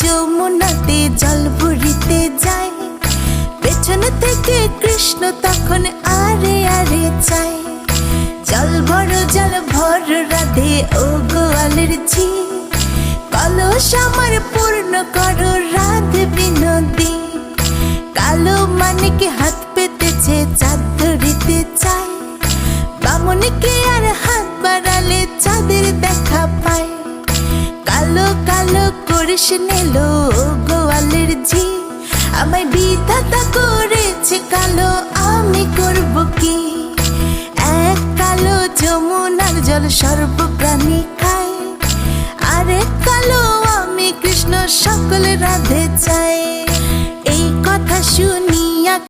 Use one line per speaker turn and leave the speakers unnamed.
যমুনাতে জল ভরিতে যায়, পেছন থেকে কৃষ্ণ তখন আরে আরে চায়। জল ভর রাধে ও গোয়ালের ঝি, কলস আমার পূর্ণ করো রাধে বিনোদী। কালো মানিক হাত পেতেছে চাঁদ ধরিতে চায়, বামনকে আর হাত বাড়ালে চাঁদের দেখা পায়। কালো কালো করিস নিলো গোয়ালের ঝি, আমায় বিধাতা করেছে কালো, আমি করব কি? এক কালো যমুনার জল সর্বপ্রাণী খায়, আরেক কালো আমি কৃষ্ণ সকল রাধে চাই। এই কথা শুনে